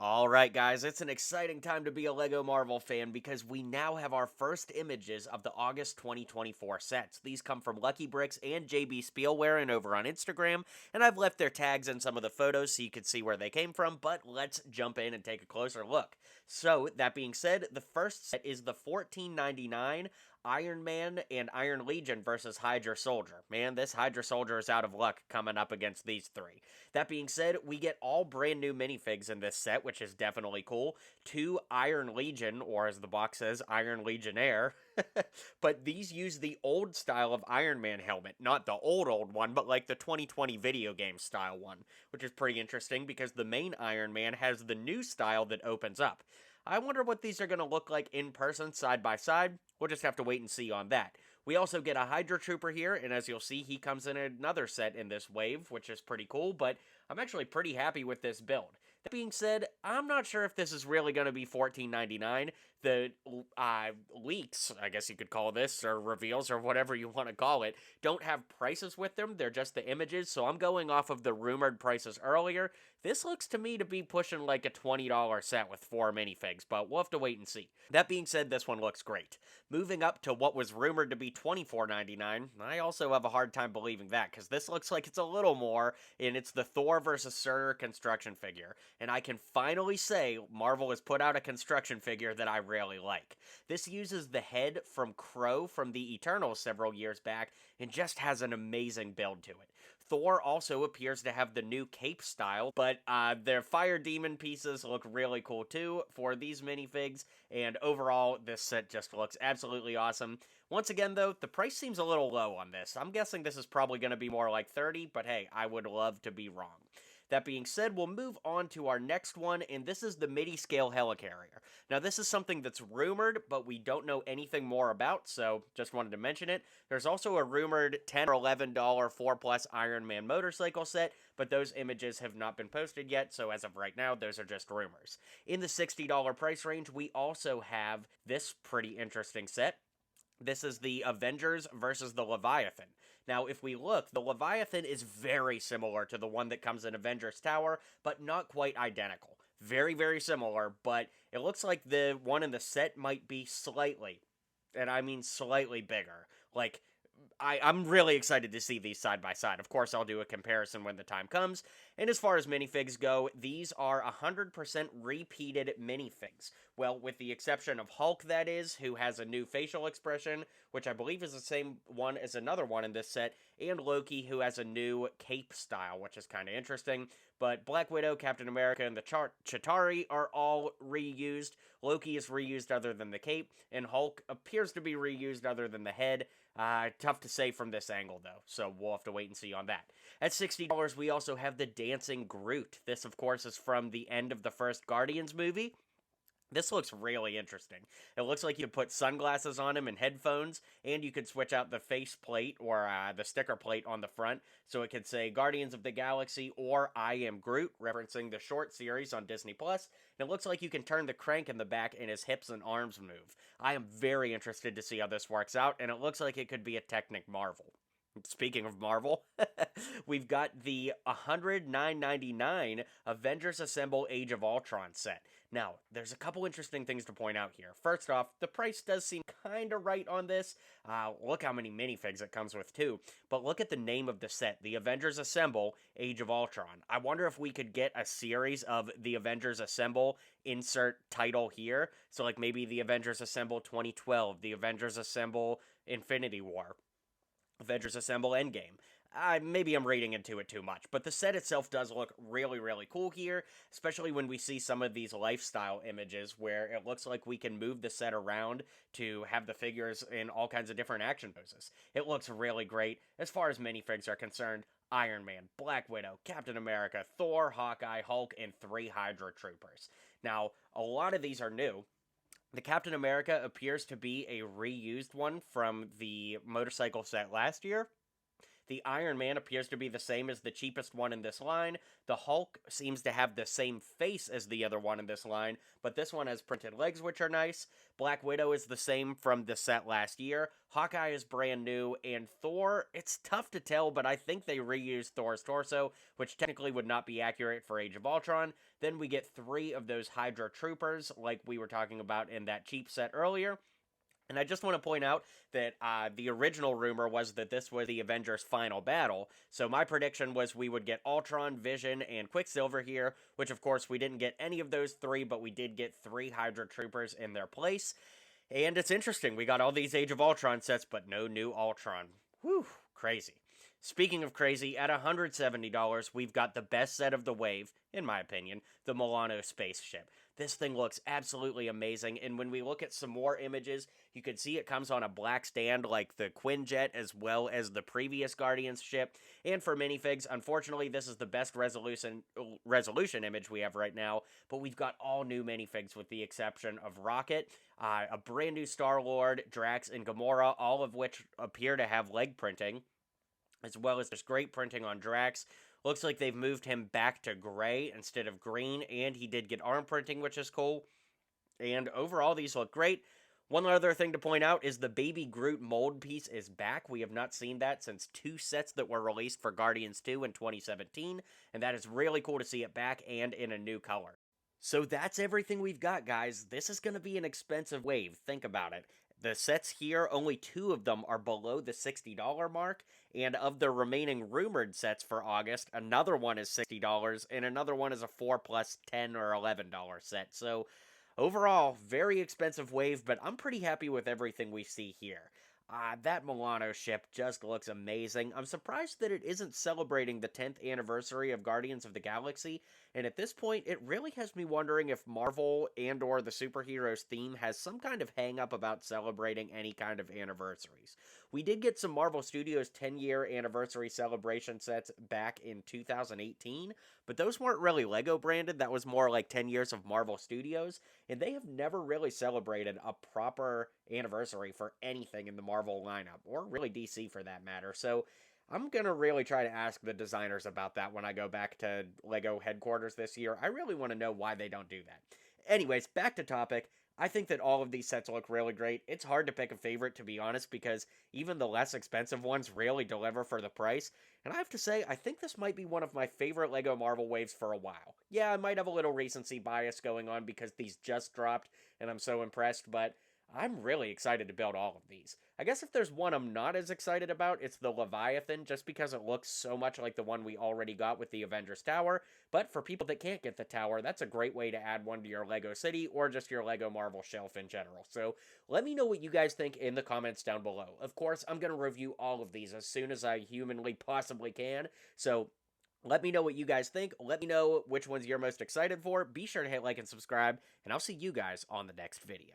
Alright guys, it's an exciting time to be a LEGO Marvel fan because we now have our first images of the August 2024 sets. These come from Lucky Bricks and JB Spielware and over on Instagram, and I've left their tags in some of the photos so you can see where they came from, but let's jump in and take a closer look. So, that being said, the first set is the $14.99 Iron Man and Iron Legion versus Hydra Soldier. Man, this Hydra Soldier is out of luck coming up against these three. That being said, we get all brand new minifigs in this set, which is definitely cool. 2 Iron Legion, or as the box says, Iron Legionnaire. But these use the old style of Iron Man helmet. Not the old one, but like the 2020 video game style one. Which is pretty interesting because the main Iron Man has the new style that opens up. I wonder what these are going to look like in person, side by side. We'll just have to wait and see on that. We also get a Hydra Trooper here, and as you'll see, he comes in another set in this wave, which is pretty cool, but I'm actually pretty happy with this build. That being said, I'm not sure if this is really going to be $14.99. The leaks, I guess you could call this, or reveals, or whatever you want to call it, don't have prices with them. They're just the images, so I'm going off of the rumored prices earlier. This looks to me to be pushing like a $20 set with 4 minifigs, but we'll have to wait and see. That being said, this one looks great. Moving up to what was rumored to be $24.99, I also have a hard time believing that, because this looks like it's a little more, and it's the Thor vs. Serper construction figure. And I can finally say Marvel has put out a construction figure that I really like. This uses the head from Crow from the Eternals several years back, and just has an amazing build to it. Thor also appears to have the new cape style, but their fire demon pieces look really cool too for these minifigs, and overall, this set just looks absolutely awesome. Once again, though, the price seems a little low on this. I'm guessing this is probably going to be more like $30, but hey, I would love to be wrong. That being said, we'll move on to our next one, and this is the midi-scale helicarrier. Now, this is something that's rumored, but we don't know anything more about, so just wanted to mention it. There's also a rumored $10 or $11 4+ Iron Man motorcycle set, but those images have not been posted yet, so as of right now, those are just rumors. In the $60 price range, we also have this pretty interesting set. This is the Avengers versus the Leviathan. Now, if we look, the Leviathan is very similar to the one that comes in Avengers Tower, but not quite identical. Very, very similar, but it looks like the one in the set might be slightly, and I mean slightly bigger. Like, I'm really excited to see these side by side. Of course, I'll do a comparison when the time comes. And as far as minifigs go, these are 100% repeated minifigs. Well, with the exception of Hulk, that is, who has a new facial expression, which I believe is the same one as another one in this set, and Loki, who has a new cape style, which is kind of interesting. But Black Widow, Captain America, and the Chitauri are all reused. Loki is reused other than the cape, and Hulk appears to be reused other than the head. Tough to say from this angle, though, so we'll have to wait and see on that. At $60, we also have the Dancing Groot. This, of course, is from the end of the first Guardians movie. This looks really interesting. It looks like you put sunglasses on him and headphones, and you could switch out the face plate or the sticker plate on the front, so it could say Guardians of the Galaxy or I Am Groot, referencing the short series on Disney+. And it looks like you can turn the crank in the back and his hips and arms move. I am very interested to see how this works out, and it looks like it could be a Technic Marvel. Speaking of Marvel, we've got the $109.99 Avengers Assemble Age of Ultron set. Now, there's a couple interesting things to point out here. First off, the price does seem kinda right on this. Look how many minifigs it comes with, too. But look at the name of the set, the Avengers Assemble Age of Ultron. I wonder if we could get a series of the Avengers Assemble, insert title here. So, like, maybe the Avengers Assemble 2012, the Avengers Assemble Infinity War, Avengers Assemble Endgame. Maybe I'm reading into it too much, but the set itself does look really, really cool here, especially when we see some of these lifestyle images where it looks like we can move the set around to have the figures in all kinds of different action poses. It looks really great. As far as minifigs are concerned, Iron Man, Black Widow, Captain America, Thor, Hawkeye, Hulk, and 3 Hydra Troopers. Now, a lot of these are new. The Captain America appears to be a reused one from the motorcycle set last year. The Iron Man appears to be the same as the cheapest one in this line. The Hulk seems to have the same face as the other one in this line, but this one has printed legs, which are nice. Black Widow is the same from the set last year. Hawkeye is brand new, and Thor, it's tough to tell, but I think they reused Thor's torso, which technically would not be accurate for Age of Ultron. Then we get 3 of those Hydra troopers, like we were talking about in that cheap set earlier. And I just want to point out that the original rumor was that this was the Avengers' final battle. So my prediction was we would get Ultron, Vision, and Quicksilver here, which of course we didn't get any of those 3, but we did get 3 Hydra troopers in their place. And it's interesting, we got all these Age of Ultron sets, but no new Ultron. Whew, crazy. Speaking of crazy, at $170, we've got the best set of the wave, in my opinion, the Milano spaceship. This thing looks absolutely amazing, and when we look at some more images, you can see it comes on a black stand like the Quinjet as well as the previous Guardians ship. And for minifigs, unfortunately, this is the best resolution image we have right now, but we've got all new minifigs with the exception of Rocket, a brand new Star-Lord, Drax, and Gamora, all of which appear to have leg printing, as well as there's great printing on Drax. Looks like they've moved him back to gray instead of green, and he did get arm printing, which is cool. And overall, these look great. One other thing to point out is the Baby Groot mold piece is back. We have not seen that since 2 sets that were released for Guardians 2 in 2017, and that is really cool to see it back and in a new color. So that's everything we've got, guys. This is going to be an expensive wave. Think about it. The sets here, only 2 of them are below the $60 mark, and of the remaining rumored sets for August, another one is $60, and another one is a 4 plus $10 or $11 set. So, overall, very expensive wave, but I'm pretty happy with everything we see here. That Milano ship just looks amazing. I'm surprised that it isn't celebrating the 10th anniversary of Guardians of the Galaxy, and at this point, it really has me wondering if Marvel and or the superheroes theme has some kind of hang-up about celebrating any kind of anniversaries. We did get some Marvel Studios 10-year anniversary celebration sets back in 2018, but those weren't really LEGO branded. That was more like 10 years of Marvel Studios, and they have never really celebrated a proper anniversary for anything in the Marvel lineup, or really DC for that matter. So I'm going to really try to ask the designers about that when I go back to LEGO headquarters this year. I really want to know why they don't do that. Anyways, back to topic. I think that all of these sets look really great. It's hard to pick a favorite, to be honest, because even the less expensive ones really deliver for the price. And I have to say, I think this might be one of my favorite LEGO Marvel waves for a while. Yeah, I might have a little recency bias going on because these just dropped and I'm so impressed, but I'm really excited to build all of these. I guess if there's one I'm not as excited about, it's the Leviathan, just because it looks so much like the one we already got with the Avengers Tower. But for people that can't get the tower, that's a great way to add one to your LEGO city or just your LEGO Marvel shelf in general. So let me know what you guys think in the comments down below. Of course, I'm going to review all of these as soon as I humanly possibly can. So let me know what you guys think. Let me know which ones you're most excited for. Be sure to hit like and subscribe, and I'll see you guys on the next video.